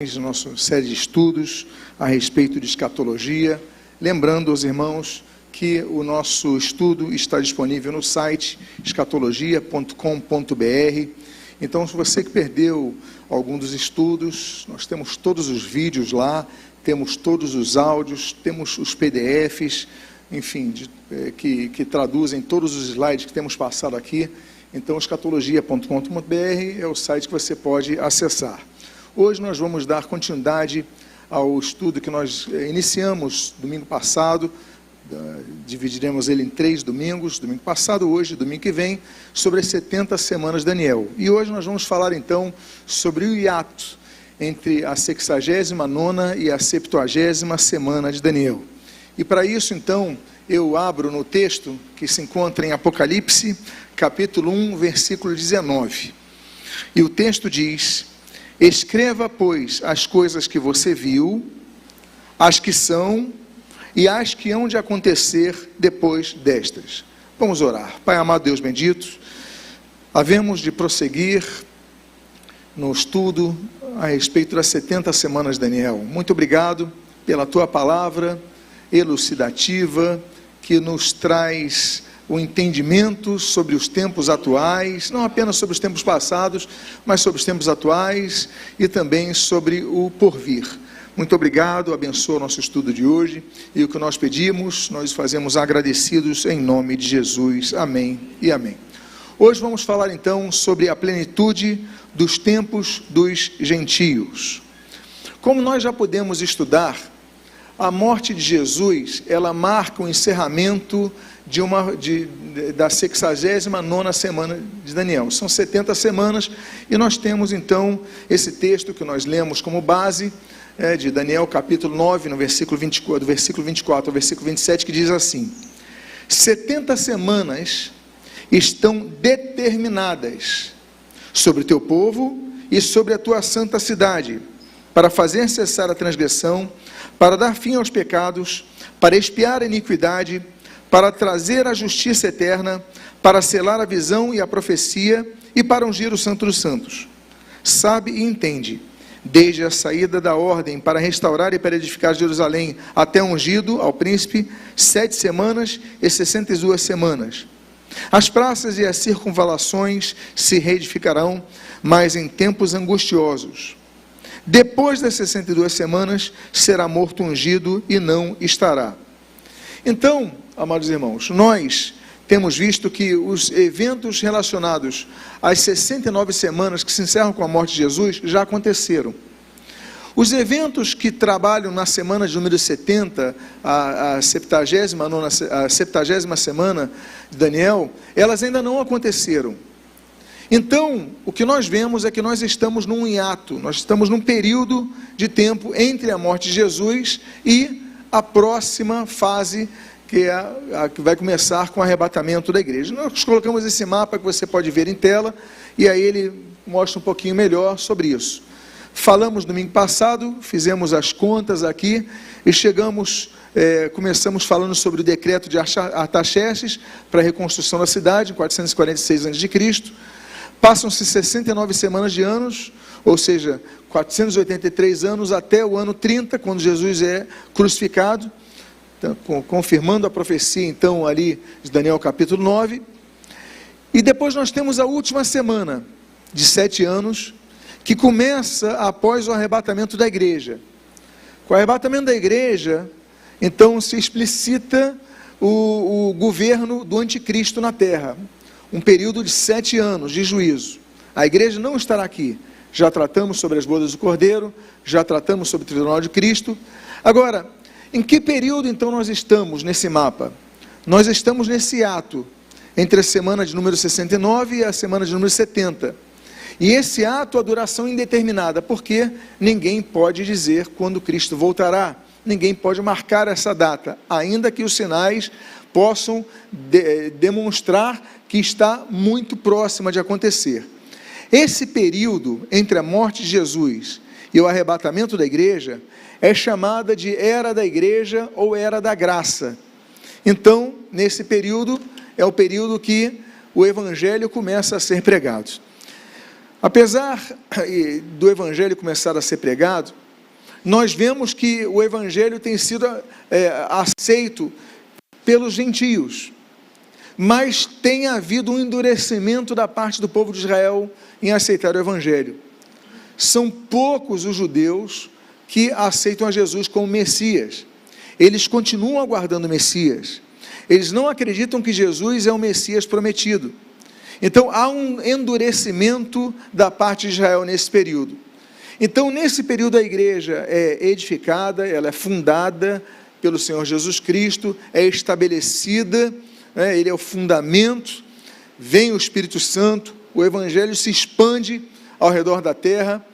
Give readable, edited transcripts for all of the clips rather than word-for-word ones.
De nossa série de estudos a respeito de escatologia, lembrando aos irmãos que o nosso estudo está disponível no site escatologia.com.br. Então, se você que perdeu algum dos estudos, nós temos todos os vídeos lá, temos todos os áudios, temos os PDFs, enfim, que traduzem todos os slides que temos passado aqui. Então, escatologia.com.br é o site que você pode acessar. Hoje nós vamos dar continuidade ao estudo que nós iniciamos domingo passado, dividiremos ele em 3 domingos, domingo passado, hoje, domingo que vem, sobre as 70 semanas de Daniel. E hoje nós vamos falar então sobre o hiato entre a 69ª e a 70ª semana de Daniel. E para isso então, eu abro no texto que se encontra em Apocalipse, capítulo 1, versículo 19. E o texto diz: escreva, pois, as coisas que você viu, as que são e as que hão de acontecer depois destas. Vamos orar. Pai amado, Deus bendito, havemos de prosseguir no estudo a respeito das 70 semanas de Daniel. Muito obrigado pela tua palavra elucidativa, que nos traz o entendimento sobre os tempos atuais, não apenas sobre os tempos passados, mas sobre os tempos atuais e também sobre o porvir. Muito obrigado, abençoa o nosso estudo de hoje, e o que nós pedimos, nós fazemos agradecidos em nome de Jesus. Amém e amém. Hoje vamos falar então sobre a plenitude dos tempos dos gentios. Como nós já podemos estudar, a morte de Jesus, ela marca o encerramento da 69ª semana de Daniel. São 70 semanas, e nós temos então esse texto que nós lemos como base, de Daniel capítulo 9, no versículo 24, do versículo 24 ao versículo 27, que diz assim: 70 semanas estão determinadas sobre o teu povo e sobre a tua santa cidade, para fazer cessar a transgressão, para dar fim aos pecados, para expiar a iniquidade, para trazer a justiça eterna, para selar a visão e a profecia, e para ungir o Santo dos Santos. Sabe e entende, desde a saída da ordem para restaurar e para edificar Jerusalém, até ungido ao príncipe, 7 semanas e 62 semanas. As praças e as circunvalações se reedificarão, mas em tempos angustiosos. Depois das 62 semanas, será morto ungido e não estará. Então, amados irmãos, nós temos visto que os eventos relacionados às 69 semanas que se encerram com a morte de Jesus já aconteceram. Os eventos que trabalham na semana de número 70, a 70ª semana de Daniel, elas ainda não aconteceram. Então, o que nós vemos é que nós estamos num hiato, nós estamos num período de tempo entre a morte de Jesus e a próxima fase, que é a que vai começar com o arrebatamento da igreja. Nós colocamos esse mapa que você pode ver em tela, e aí ele mostra um pouquinho melhor sobre isso. Falamos domingo passado, fizemos as contas aqui, e começamos falando sobre o decreto de Artaxerxes para a reconstrução da cidade, em 446 a.C., Passam-se 69 semanas de anos, ou seja, 483 anos até o ano 30, quando Jesus é crucificado, então, confirmando a profecia então ali de Daniel capítulo 9. E depois nós temos a última semana de 7 anos, que começa após o arrebatamento da igreja. Com o arrebatamento da igreja, então se explicita o governo do anticristo na terra. Um período de 7 anos de juízo. A igreja não estará aqui. Já tratamos sobre as bodas do Cordeiro, já tratamos sobre o tribunal de Cristo. Agora, em que período então nós estamos nesse mapa? Nós estamos nesse ato, entre a semana de número 69 e a semana de número 70. E esse ato, a duração indeterminada, porque ninguém pode dizer quando Cristo voltará. Ninguém pode marcar essa data, ainda que os sinais possam demonstrar que está muito próxima de acontecer. Esse período entre a morte de Jesus e o arrebatamento da igreja é chamada de Era da Igreja ou Era da Graça. Então, nesse período, é o período que o Evangelho começa a ser pregado. Apesar do evangelho começar a ser pregado, nós vemos que o evangelho tem sido aceito pelos gentios, mas tem havido um endurecimento da parte do povo de Israel em aceitar o evangelho. São poucos os judeus que aceitam a Jesus como Messias. Eles continuam aguardando o Messias. Eles não acreditam que Jesus é o Messias prometido. Então, há um endurecimento da parte de Israel nesse período. Então, nesse período, a igreja é edificada, ela é fundada pelo Senhor Jesus Cristo, é estabelecida, ele é o fundamento, vem o Espírito Santo, o Evangelho se expande ao redor da terra,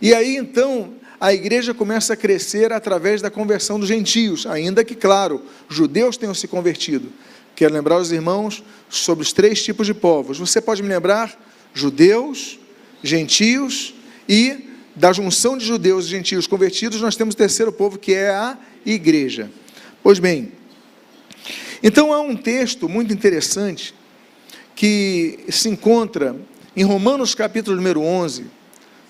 e aí, então, a igreja começa a crescer através da conversão dos gentios, ainda que, claro, judeus tenham se convertido. Quero lembrar os irmãos sobre os 3 tipos de povos. Você pode me lembrar? Judeus, gentios, e da junção de judeus e gentios convertidos, nós temos o 3º povo, que é a igreja. Pois bem, então há um texto muito interessante, que se encontra em Romanos capítulo número 11,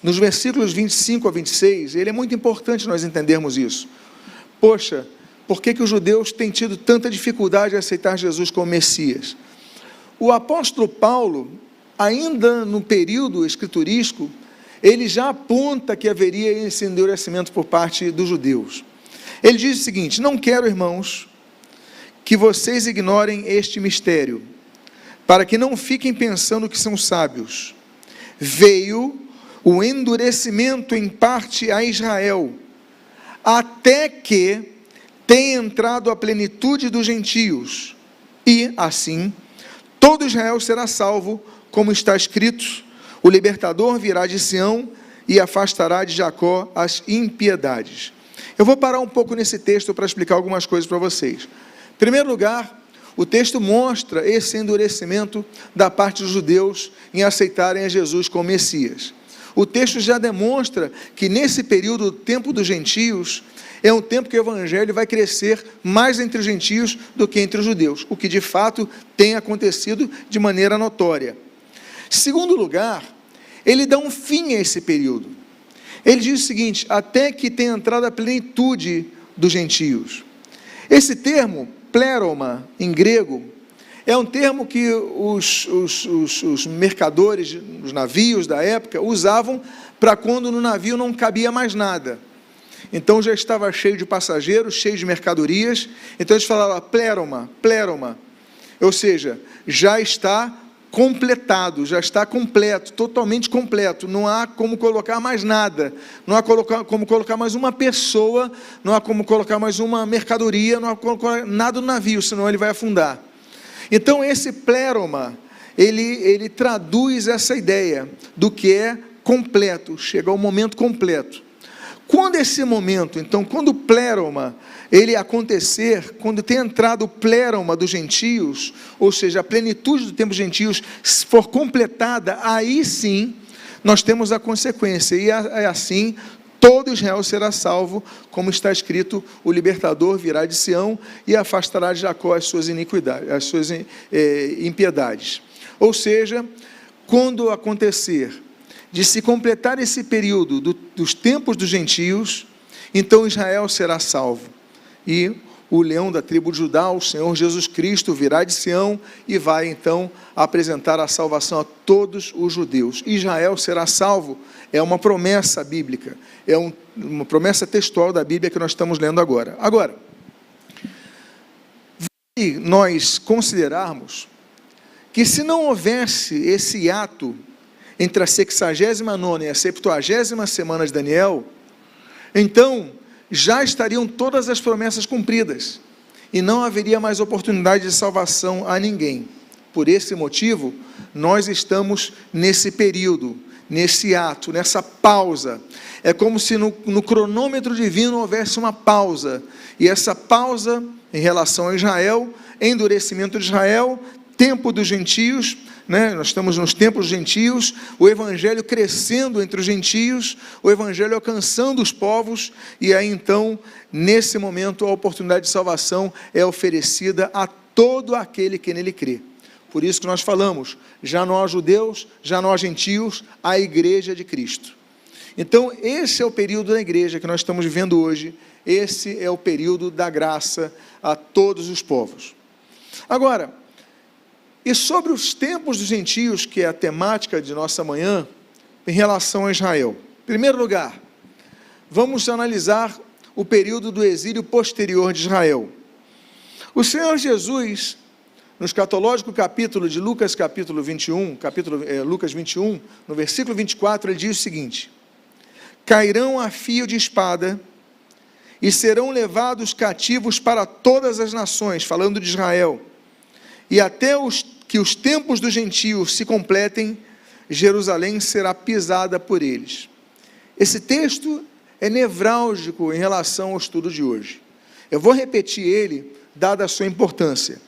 nos versículos 25 a 26, ele é muito importante nós entendermos isso. Poxa, por que os judeus têm tido tanta dificuldade em aceitar Jesus como Messias? O apóstolo Paulo, ainda no período escriturístico, ele já aponta que haveria esse endurecimento por parte dos judeus. Ele diz o seguinte: não quero, irmãos, que vocês ignorem este mistério, para que não fiquem pensando que são sábios. Veio o endurecimento em parte a Israel, até que tenha entrado a plenitude dos gentios, e assim todo Israel será salvo, como está escrito: o libertador virá de Sião e afastará de Jacó as impiedades. Eu vou parar um pouco nesse texto para explicar algumas coisas para vocês. Em primeiro lugar, o texto mostra esse endurecimento da parte dos judeus em aceitarem a Jesus como Messias. O texto já demonstra que nesse período, o tempo dos gentios, é um tempo que o evangelho vai crescer mais entre os gentios do que entre os judeus, o que de fato tem acontecido de maneira notória. Segundo lugar, ele dá um fim a esse período. Ele diz o seguinte: até que tenha entrado a plenitude dos gentios. Esse termo, pleroma, em grego, é um termo que os mercadores, os navios da época, usavam para quando no navio não cabia mais nada. Então já estava cheio de passageiros, cheio de mercadorias, então eles falavam pleroma, pleroma, ou seja, já está completado, já está completo, totalmente completo, não há como colocar mais nada, não há como colocar mais uma pessoa, não há como colocar mais uma mercadoria, não há como colocar nada no navio, senão ele vai afundar. Então esse pleroma, ele traduz essa ideia do que é completo, chega ao momento completo. Quando esse momento, então, quando o pleroma, ele acontecer, quando tem entrado o pleroma dos gentios, ou seja, a plenitude do tempo dos gentios for completada, aí sim, nós temos a consequência, e assim, todo Israel será salvo, como está escrito: o libertador virá de Sião e afastará de Jacó as suas iniquidades, as suas impiedades. Ou seja, quando acontecer de se completar esse período dos tempos dos gentios, então Israel será salvo. E o leão da tribo de Judá, o Senhor Jesus Cristo, virá de Sião e vai então apresentar a salvação a todos os judeus. Israel será salvo, é uma promessa bíblica, é uma promessa textual da Bíblia que nós estamos lendo agora. Agora, se nós considerarmos que se não houvesse esse ato entre a 69ª e a 70ª semana de Daniel, então já estariam todas as promessas cumpridas, e não haveria mais oportunidade de salvação a ninguém. Por esse motivo, nós estamos nesse período, nesse ato, nessa pausa. É como se no cronômetro divino houvesse uma pausa, e essa pausa em relação a Israel, endurecimento de Israel, tempo dos gentios, nós estamos nos tempos gentios, o evangelho crescendo entre os gentios, o evangelho alcançando os povos, e aí então, nesse momento, a oportunidade de salvação é oferecida a todo aquele que nele crê. Por isso que nós falamos, já não há judeus, já não há gentios, há igreja de Cristo. Então, esse é o período da igreja que nós estamos vivendo hoje, esse é o período da graça a todos os povos. Agora, e sobre os tempos dos gentios, que é a temática de nossa manhã, em relação a Israel. Em primeiro lugar, vamos analisar o período do exílio posterior de Israel. O Senhor Jesus, no escatológico capítulo de Lucas, capítulo 21, Lucas 21, no versículo 24, ele diz o seguinte: cairão a fio de espada e serão levados cativos para todas as nações, falando de Israel, e até que os tempos dos gentios se completem, Jerusalém será pisada por eles. Esse texto é nevrálgico em relação ao estudo de hoje. Eu vou repetir ele, dada a sua importância.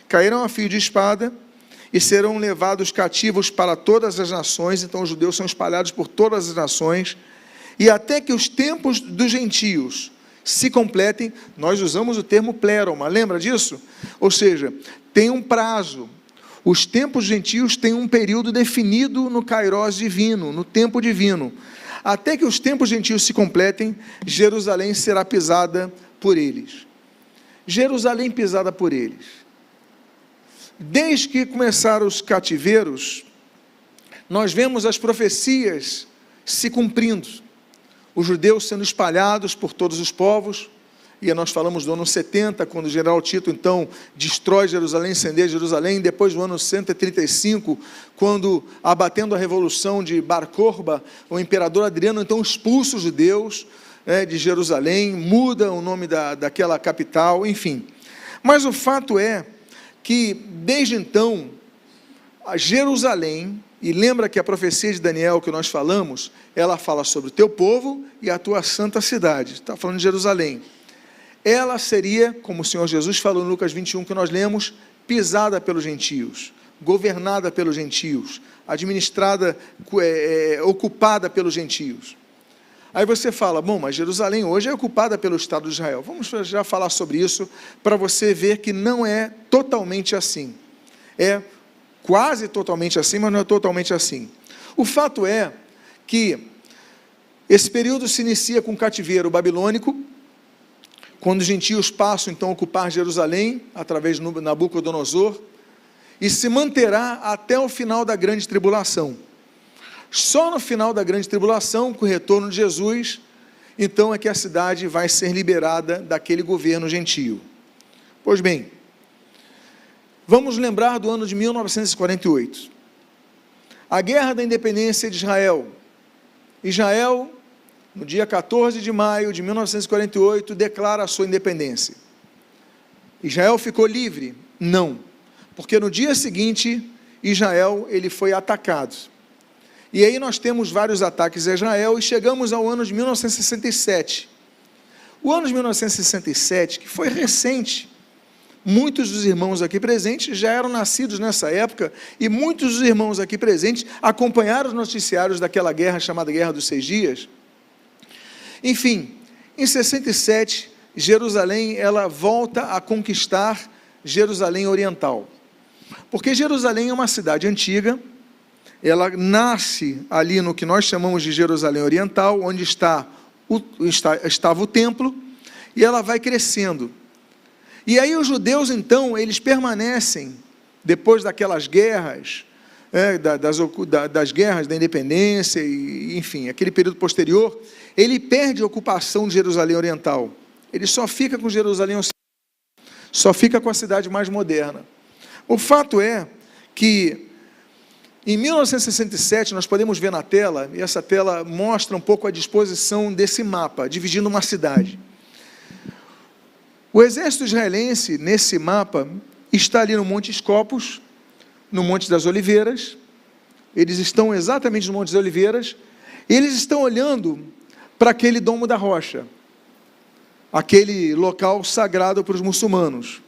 Cairão a fio de espada e serão levados cativos para todas as nações. Então os judeus são espalhados por todas as nações, e até que os tempos dos gentios se completem. Nós usamos o termo pleroma, lembra disso? Ou seja, tem um prazo. Os tempos gentios têm um período definido no Kairos divino, no tempo divino. Até que os tempos gentios se completem, Jerusalém será pisada por eles. Jerusalém pisada por eles. Desde que começaram os cativeiros, nós vemos as profecias se cumprindo. Os judeus sendo espalhados por todos os povos. E nós falamos do ano 70, quando o general Tito, então, destrói Jerusalém, incendeia Jerusalém. Depois do ano 135, quando, abatendo a revolução de Bar Corba, o imperador Adriano, então, expulsa os judeus de Jerusalém, muda o nome daquela capital, enfim. Mas o fato é que, desde então, a Jerusalém, e lembra que a profecia de Daniel que nós falamos, ela fala sobre o teu povo e a tua santa cidade. Está falando de Jerusalém. Ela seria, como o Senhor Jesus falou em Lucas 21, que nós lemos, pisada pelos gentios, governada pelos gentios, administrada, ocupada pelos gentios. Aí você fala, bom, mas Jerusalém hoje é ocupada pelo Estado de Israel. Vamos já falar sobre isso, para você ver que não é totalmente assim. É quase totalmente assim, mas não é totalmente assim. O fato é que esse período se inicia com o cativeiro babilônico, quando os gentios passam, então, a ocupar Jerusalém, através de Nabucodonosor, e se manterá até o final da grande tribulação. Só no final da grande tribulação, com o retorno de Jesus, então é que a cidade vai ser liberada daquele governo gentio. Pois bem, vamos lembrar do ano de 1948. A Guerra da Independência de Israel. Israel, no dia 14 de maio de 1948, declara a sua independência. Israel ficou livre? Não, porque no dia seguinte, Israel ele foi atacado. E aí nós temos vários ataques a Israel e chegamos ao ano de 1967. O ano de 1967, que foi recente, muitos dos irmãos aqui presentes já eram nascidos nessa época, e muitos dos irmãos aqui presentes acompanharam os noticiários daquela guerra chamada Guerra dos 6 Dias. Enfim, em 67, Jerusalém, ela volta a conquistar Jerusalém Oriental. Porque Jerusalém é uma cidade antiga, ela nasce ali no que nós chamamos de Jerusalém Oriental, onde estava o templo, e ela vai crescendo. E aí os judeus, então, eles permanecem, depois daquelas guerras, das guerras da independência, e, enfim, aquele período posterior, ele perde a ocupação de Jerusalém Oriental. Ele só fica com Jerusalém Ocidental, só fica com a cidade mais moderna. O fato é que, em 1967, nós podemos ver na tela, e essa tela mostra um pouco a disposição desse mapa, dividindo uma cidade. O exército israelense, nesse mapa, está ali no Monte Escopos, no Monte das Oliveiras. Eles estão exatamente no Monte das Oliveiras, e eles estão olhando para aquele Domo da Rocha, aquele local sagrado para os muçulmanos.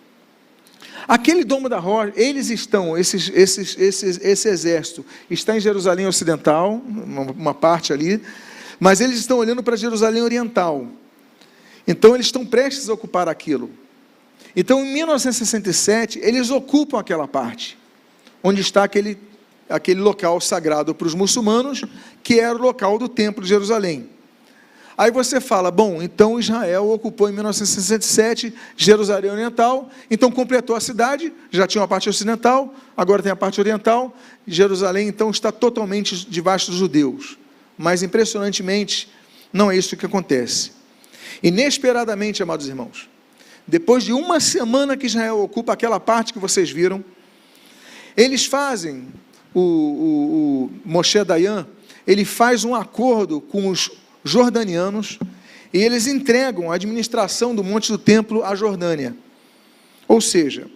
Aquele Domo da Rocha, eles estão, esse exército está em Jerusalém Ocidental, uma parte ali, mas eles estão olhando para Jerusalém Oriental. Então eles estão prestes a ocupar aquilo. Então em 1967 eles ocupam aquela parte. onde está aquele local sagrado para os muçulmanos, que era o local do Templo de Jerusalém. Aí você fala, bom, então Israel ocupou em 1967 Jerusalém Oriental, então completou a cidade, já tinha a parte ocidental, agora tem a parte oriental, Jerusalém então está totalmente debaixo dos judeus. Mas impressionantemente, não é isso que acontece. Inesperadamente, amados irmãos, depois de uma semana que Israel ocupa aquela parte que vocês viram, eles fazem, o Moshe Dayan, ele faz um acordo com os jordanianos, e eles entregam a administração do Monte do Templo à Jordânia. Ou seja,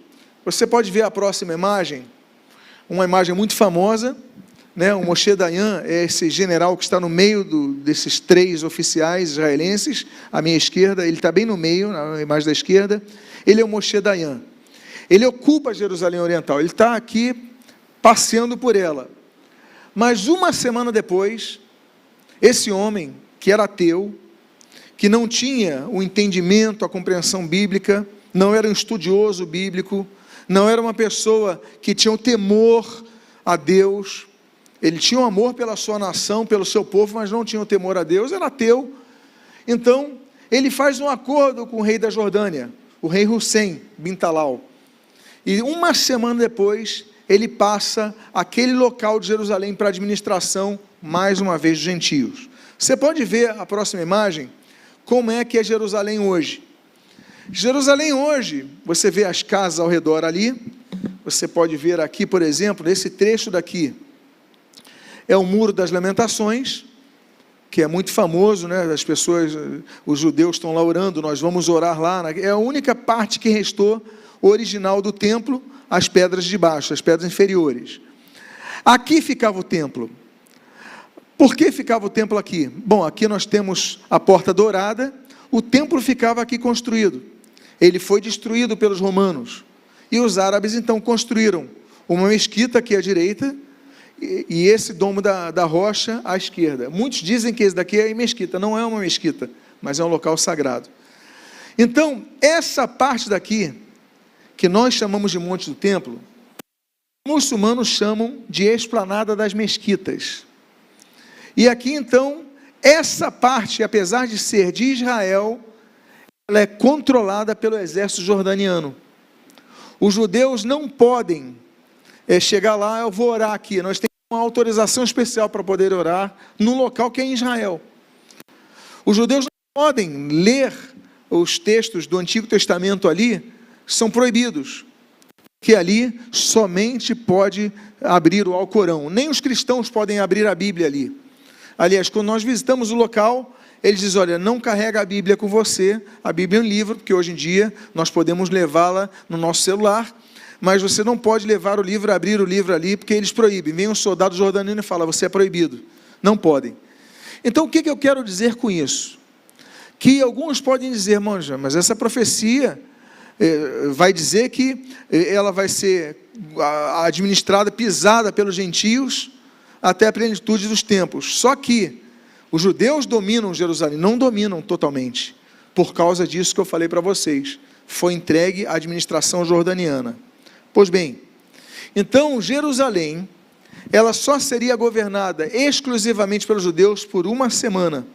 você pode ver a próxima imagem, uma imagem muito famosa, né? O Moshe Dayan é esse general que está no meio desses 3 oficiais israelenses, à minha esquerda, ele está bem no meio, na imagem da esquerda, ele é o Moshe Dayan. Ele ocupa Jerusalém Oriental, ele está aqui passeando por ela. Mas uma semana depois, esse homem, que era ateu, que não tinha o entendimento, a compreensão bíblica, não era um estudioso bíblico, não era uma pessoa que tinha o temor a Deus, ele tinha um amor pela sua nação, pelo seu povo, mas não tinha o temor a Deus, era ateu. Então, ele faz um acordo com o rei da Jordânia, o rei Hussein bin Talal, e uma semana depois, ele passa aquele local de Jerusalém para a administração, mais uma vez, dos gentios. Você pode ver a próxima imagem, como é que é Jerusalém hoje. Jerusalém hoje, você vê as casas ao redor ali, você pode ver aqui, por exemplo, nesse trecho daqui, é o Muro das Lamentações, que é muito famoso, né? As pessoas, os judeus estão lá orando, nós vamos orar lá, é a única parte que restou original do templo, as pedras de baixo, as pedras inferiores. Aqui ficava o templo. Por que ficava o templo aqui? Bom, aqui nós temos a Porta Dourada, o templo ficava aqui construído. Ele foi destruído pelos romanos. E os árabes então construíram uma mesquita aqui à direita, e esse domo da rocha à esquerda. Muitos dizem que esse daqui é mesquita, não é uma mesquita, mas é um local sagrado. Então, essa parte daqui, que nós chamamos de Monte do Templo, os muçulmanos chamam de Esplanada das Mesquitas. E aqui então, essa parte, apesar de ser de Israel, ela é controlada pelo exército jordaniano. Os judeus não podem chegar lá, eu vou orar aqui, nós temos uma autorização especial para poder orar num local que é em Israel. Os judeus não podem ler os textos do Antigo Testamento ali, são proibidos, que ali somente pode abrir o Alcorão, nem os cristãos podem abrir a Bíblia ali. Aliás, quando nós visitamos o local, eles dizem, olha, não carrega a Bíblia com você, a Bíblia é um livro, porque hoje em dia nós podemos levá-la no nosso celular, mas você não pode levar o livro, abrir o livro ali, porque eles proíbem. Vem um soldado jordaniano e fala, você é proibido. Não podem. Então, o que eu quero dizer com isso? Que alguns podem dizer, manja, mas essa profecia vai dizer que ela vai ser administrada, pisada pelos gentios, até a plenitude dos tempos. Só que os judeus dominam Jerusalém, não dominam totalmente, por causa disso que eu falei para vocês. Foi entregue à administração jordaniana. Pois bem, então Jerusalém, ela só seria governada exclusivamente pelos judeus por uma semana,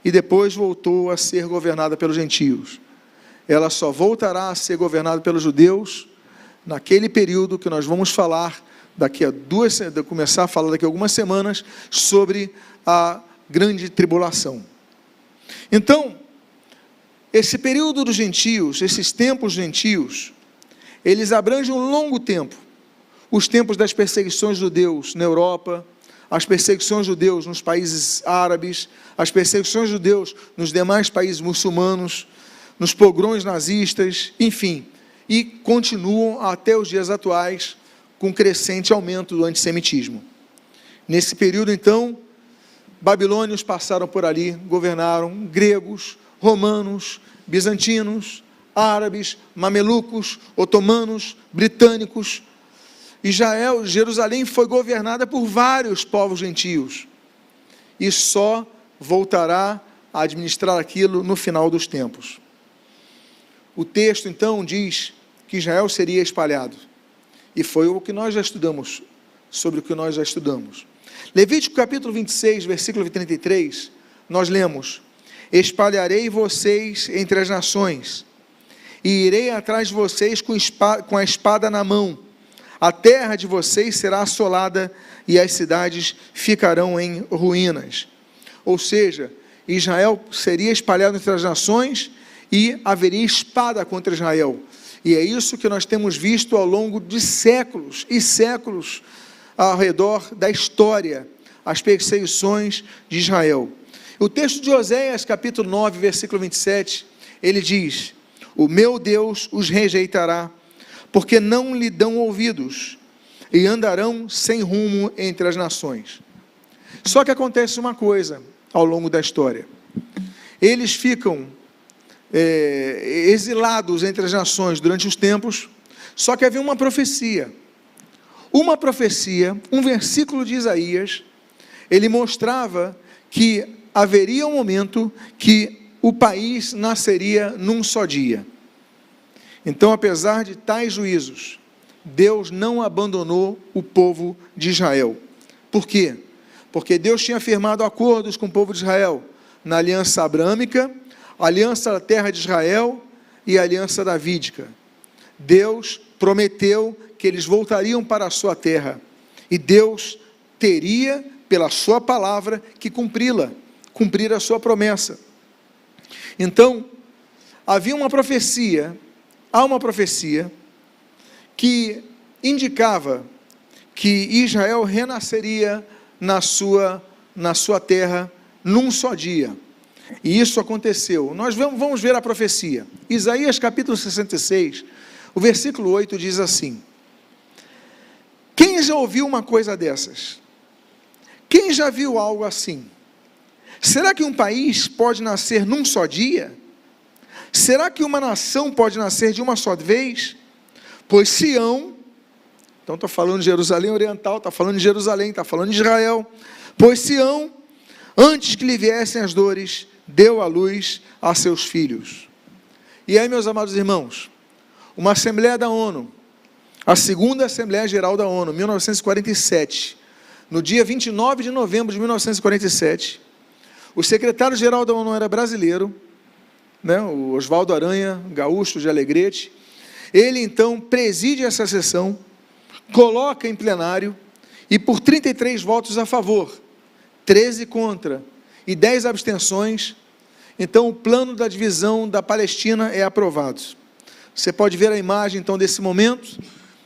e depois voltou a ser governada pelos gentios. Ela só voltará a ser governada pelos judeus naquele período que nós vamos falar começar a falar daqui a algumas semanas sobre a grande tribulação. Então, esse período dos gentios, esses tempos gentios, eles abrangem um longo tempo. Os tempos das perseguições judeus na Europa, as perseguições judeus nos países árabes, as perseguições judeus nos demais países muçulmanos, nos pogrões nazistas, enfim, e continuam até os dias atuais com crescente aumento do antissemitismo. Nesse período, então, babilônios passaram por ali, governaram gregos, romanos, bizantinos, árabes, mamelucos, otomanos, britânicos. Jerusalém foi governada por vários povos gentios, e só voltará a administrar aquilo no final dos tempos. O texto, então, diz que Israel seria espalhado. E foi o que nós já estudamos, sobre o que nós já estudamos. Levítico capítulo 26, versículo 33, nós lemos: espalharei vocês entre as nações, e irei atrás de vocês com a espada na mão. A terra de vocês será assolada, e as cidades ficarão em ruínas. Ou seja, Israel seria espalhado entre as nações, e haveria espada contra Israel. E é isso que nós temos visto ao longo de séculos e séculos ao redor da história, as perseguições de Israel. O texto de Oséias, capítulo 9, versículo 27, ele diz: o meu Deus os rejeitará, porque não lhe dão ouvidos, e andarão sem rumo entre as nações. Só que acontece uma coisa ao longo da história: eles ficam exilados entre as nações durante os tempos, só que havia uma profecia, um versículo de Isaías, ele mostrava que haveria um momento que o país nasceria num só dia. Então, apesar de tais juízos, Deus não abandonou o povo de Israel. Por quê? Porque Deus tinha firmado acordos com o povo de Israel, na aliança abrâmica, a aliança da terra de Israel e a aliança davídica. Deus prometeu que eles voltariam para a sua terra, e Deus teria, pela sua palavra, que cumprir a sua promessa. Então, há uma profecia que indicava que Israel renasceria na sua terra num só dia. E isso aconteceu. Nós vamos ver a profecia. Isaías capítulo 66, o versículo 8 diz assim: quem já ouviu uma coisa dessas? Quem já viu algo assim? Será que um país pode nascer num só dia? Será que uma nação pode nascer de uma só vez? Pois Sião, então está falando de Jerusalém Oriental, está falando de Jerusalém, está falando de Israel. Pois Sião, antes que lhe viessem as dores, deu à luz a seus filhos. E aí, meus amados irmãos, uma Assembleia da ONU, a segunda Assembleia Geral da ONU, 1947, no dia 29 de novembro de 1947, o secretário-geral da ONU era brasileiro, o Oswaldo Aranha, gaúcho de Alegrete. Ele então preside essa sessão, coloca em plenário, e por 33 votos a favor, 13 contra e 10 abstenções, então o plano da divisão da Palestina é aprovado. Você pode ver a imagem então desse momento.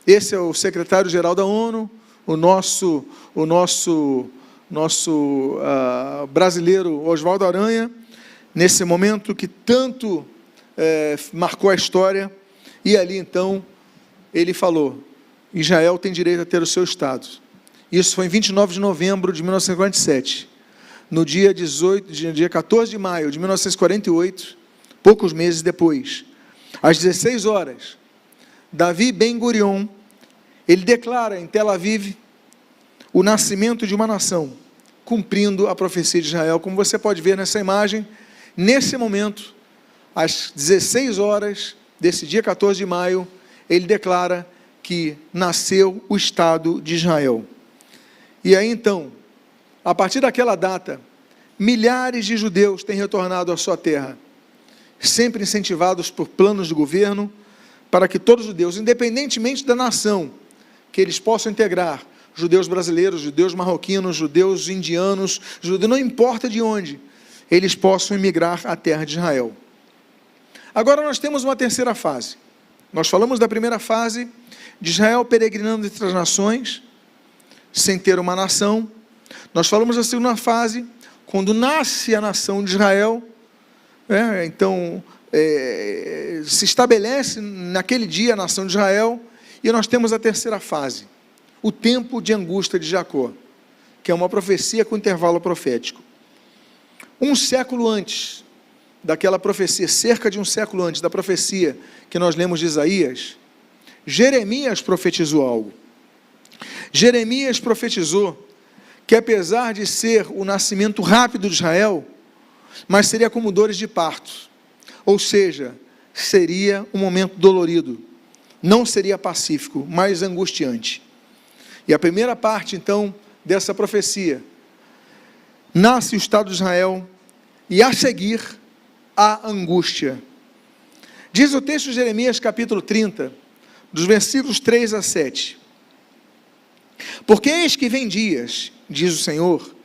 Esse é o secretário-geral da ONU, o nosso brasileiro Oswaldo Aranha, nesse momento que tanto marcou a história. E ali então ele falou: Israel tem direito a ter o seu Estado. Isso foi em 29 de novembro de 1947. No dia 14 de maio de 1948, poucos meses depois, às 16 horas, Davi Ben-Gurion, ele declara em Tel Aviv o nascimento de uma nação, cumprindo a profecia de Israel. Como você pode ver nessa imagem, nesse momento, às 16 horas desse dia 14 de maio, ele declara que nasceu o Estado de Israel. E aí então, a partir daquela data, milhares de judeus têm retornado à sua terra, sempre incentivados por planos de governo, para que todos os judeus, independentemente da nação, que eles possam integrar, judeus brasileiros, judeus marroquinos, judeus indianos, não importa de onde, eles possam emigrar à terra de Israel. Agora nós temos uma terceira fase. Nós falamos da primeira fase, de Israel peregrinando entre as nações, sem ter uma nação. Nós falamos da segunda fase, quando nasce a nação de Israel, se estabelece naquele dia a nação de Israel. E nós temos a terceira fase, o tempo de angústia de Jacó, que é uma profecia com intervalo profético. Um século antes daquela profecia, cerca de um século antes da profecia que nós lemos de Isaías, Jeremias profetizou algo. Jeremias profetizou que, apesar de ser o nascimento rápido de Israel, mas seria como dores de parto, ou seja, seria um momento dolorido, não seria pacífico, mas angustiante. E a primeira parte, então, dessa profecia, nasce o Estado de Israel, e a seguir, a angústia. Diz o texto de Jeremias, capítulo 30, dos versículos 3 a 7. Porque eis que vem dias, diz o Senhor,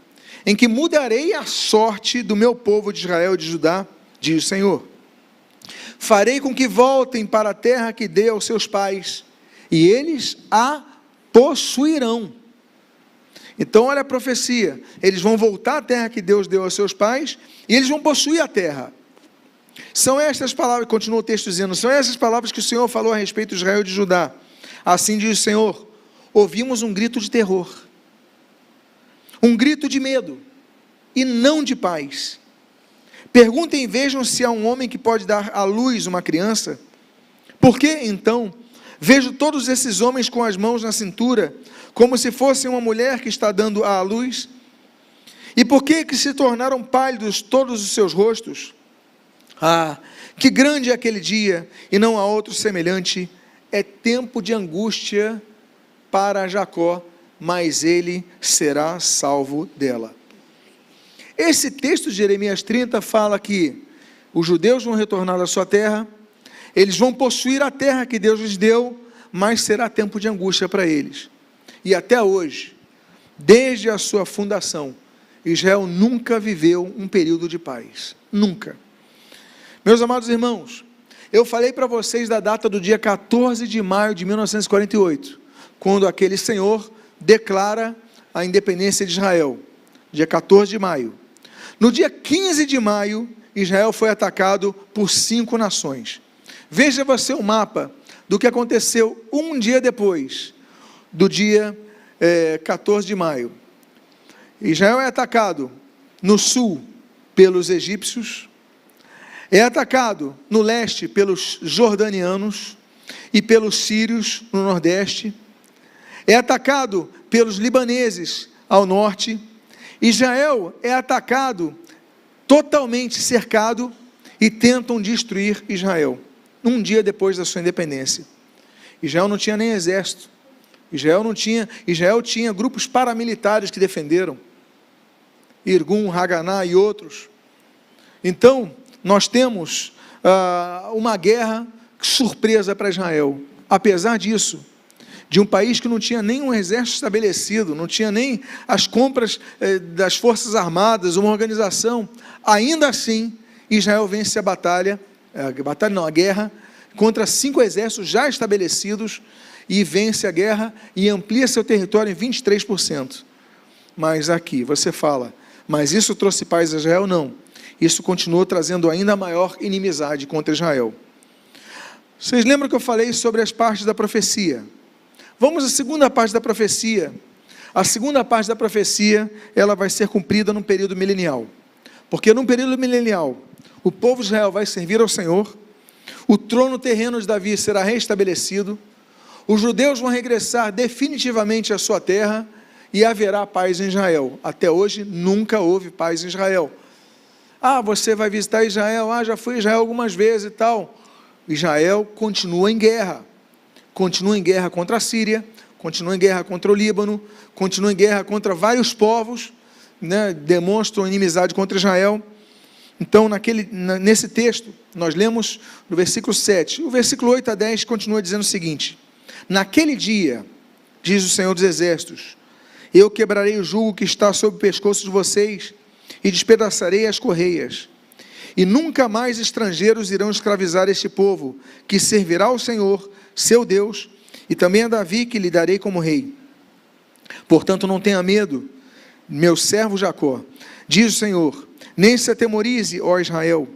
em que mudarei a sorte do meu povo de Israel e de Judá, diz o Senhor. Farei com que voltem para a terra que dei aos seus pais, e eles a possuirão. Então olha a profecia, eles vão voltar à terra que Deus deu aos seus pais, e eles vão possuir a terra. São estas palavras, continua o texto dizendo, são essas palavras que o Senhor falou a respeito de Israel e de Judá. Assim diz o Senhor, ouvimos um grito de terror, um grito de medo, e não de paz. Perguntem e vejam se há um homem que pode dar à luz uma criança. Por que, então, vejo todos esses homens com as mãos na cintura, como se fosse uma mulher que está dando à luz? E por que se tornaram pálidos todos os seus rostos? Ah, que grande é aquele dia, e não há outro semelhante. É tempo de angústia para Jacó, mas ele será salvo dela. Esse texto de Jeremias 30 fala que os judeus vão retornar à sua terra, eles vão possuir a terra que Deus lhes deu, mas será tempo de angústia para eles. E até hoje, desde a sua fundação, Israel nunca viveu um período de paz. Nunca. Meus amados irmãos, eu falei para vocês da data do dia 14 de maio de 1948, quando aquele senhor declara a independência de Israel, dia 14 de maio. No dia 15 de maio, Israel foi atacado por 5 nações. Veja você o mapa do que aconteceu um dia depois do dia 14 de maio. Israel é atacado no sul pelos egípcios, é atacado no leste pelos jordanianos e pelos sírios no nordeste, é atacado pelos libaneses ao norte. Israel é atacado, totalmente cercado, e tentam destruir Israel, um dia depois da sua independência. Israel não tinha nem exército, Israel tinha grupos paramilitares que defenderam, Irgun, Haganá e outros. Então, nós temos uma guerra surpresa para Israel. Apesar disso, de um país que não tinha nem um exército estabelecido, não tinha nem as compras das forças armadas, uma organização, ainda assim, Israel vence a guerra, contra 5 exércitos já estabelecidos, e vence a guerra e amplia seu território em 23%. Mas aqui, você fala, mas isso trouxe paz a Israel? Não. Isso continuou trazendo ainda maior inimizade contra Israel. Vocês lembram que eu falei sobre as partes da profecia? Vamos à segunda parte da profecia. A segunda parte da profecia, ela vai ser cumprida num período milenial. Porque num período milenial, o povo de Israel vai servir ao Senhor, o trono terreno de Davi será restabelecido, os judeus vão regressar definitivamente à sua terra, e haverá paz em Israel. Até hoje, nunca houve paz em Israel. Ah, você vai visitar Israel? Ah, já fui a Israel algumas vezes e tal. Israel continua em guerra contra a Síria, continua em guerra contra o Líbano, continua em guerra contra vários povos, demonstram inimizade contra Israel. Então, nesse texto, nós lemos no versículo 7, o versículo 8 a 10 continua dizendo o seguinte: naquele dia, diz o Senhor dos Exércitos, eu quebrarei o jugo que está sobre o pescoço de vocês, e despedaçarei as correias, e nunca mais estrangeiros irão escravizar este povo, que servirá ao Senhor, seu Deus, e também a Davi, que lhe darei como rei. Portanto, não tenha medo, meu servo Jacó, diz o Senhor, nem se atemorize, ó Israel,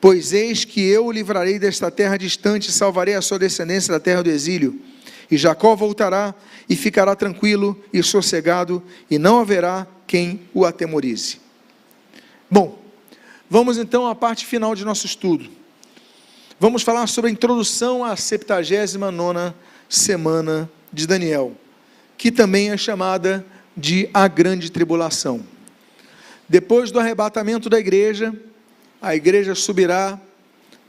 pois eis que eu o livrarei desta terra distante, e salvarei a sua descendência da terra do exílio, e Jacó voltará, e ficará tranquilo e sossegado, e não haverá quem o atemorize. Bom, vamos então à parte final de nosso estudo. Vamos falar sobre a introdução à 79ª semana de Daniel, que também é chamada de a grande tribulação. Depois do arrebatamento da igreja, a igreja subirá,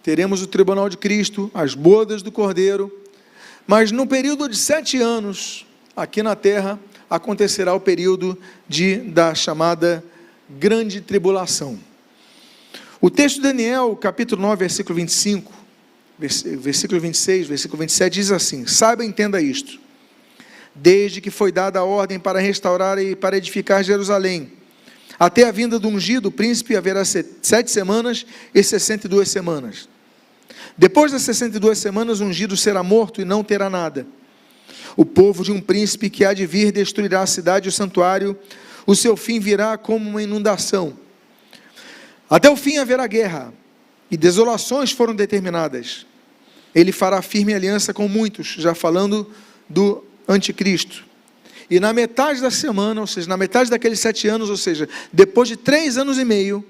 teremos o tribunal de Cristo, as bodas do Cordeiro, Mas no período de 7 anos, aqui na terra, acontecerá o período da chamada grande tribulação. O texto de Daniel, capítulo 9, versículo 25, versículo 26, versículo 27, diz assim: saiba e entenda isto. Desde que foi dada a ordem para restaurar e para edificar Jerusalém, até a vinda do ungido, o príncipe, haverá 7 semanas e 62 semanas. Depois das 62 semanas, o ungido será morto e não terá nada. O povo de um príncipe que há de vir destruirá a cidade e o santuário. O seu fim virá como uma inundação. Até o fim haverá guerra, e desolações foram determinadas. Ele fará firme aliança com muitos, já falando do anticristo. E na metade da semana, ou seja, na metade daqueles 7 anos, ou seja, depois de 3 anos e meio,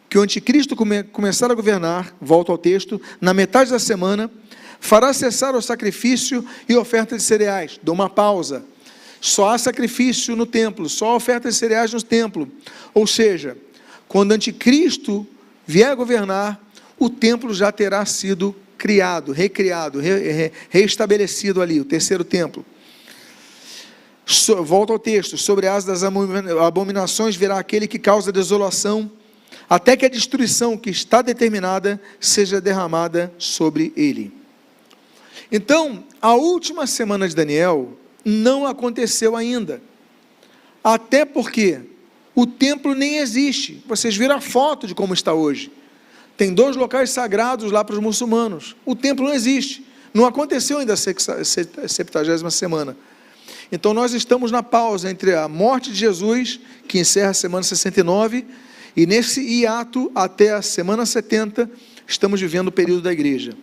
que o anticristo começar a governar, volto ao texto, na metade da semana, fará cessar o sacrifício e oferta de cereais. Dou uma pausa. Só há sacrifício no templo, só oferta de cereais no templo. Ou seja, quando o anticristo vier a governar, o templo já terá sido criado, recriado, reestabelecido ali, o terceiro templo. Volto ao texto. Sobre as das abominações virá aquele que causa desolação, até que a destruição que está determinada seja derramada sobre ele. Então, a última semana de Daniel não aconteceu ainda, até porque o templo nem existe. Vocês viram a foto de como está hoje. Tem 2 locais sagrados lá para os muçulmanos. O templo não existe, não aconteceu ainda a 70ª semana. Então nós estamos na pausa entre a morte de Jesus, que encerra a semana 69, e nesse hiato até a semana 70, estamos vivendo o período da igreja.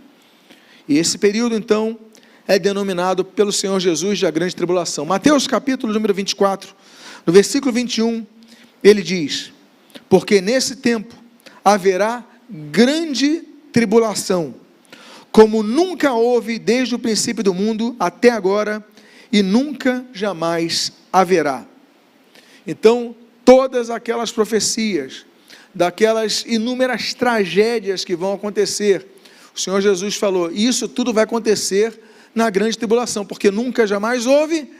E esse período, então, é denominado pelo Senhor Jesus de a grande tribulação. Mateus capítulo número 24, no versículo 21, ele diz: porque nesse tempo haverá grande tribulação, como nunca houve desde o princípio do mundo até agora, e nunca jamais haverá. Então, todas aquelas profecias, daquelas inúmeras tragédias que vão acontecer, o Senhor Jesus falou, isso tudo vai acontecer na grande tribulação, porque nunca jamais houve,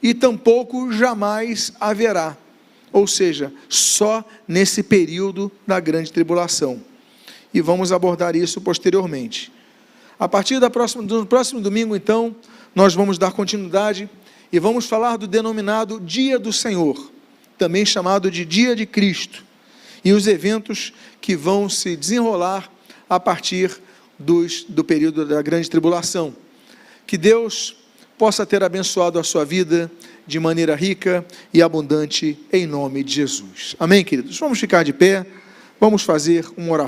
e tampouco jamais haverá. Ou seja, só nesse período da grande tribulação. E vamos abordar isso posteriormente. A partir do próximo domingo, então, nós vamos dar continuidade e vamos falar do denominado Dia do Senhor, também chamado de Dia de Cristo, e os eventos que vão se desenrolar a partir do período da grande tribulação. Que Deus possa ter abençoado a sua vida de maneira rica e abundante, em nome de Jesus. Amém, queridos? Vamos ficar de pé, vamos fazer uma oração.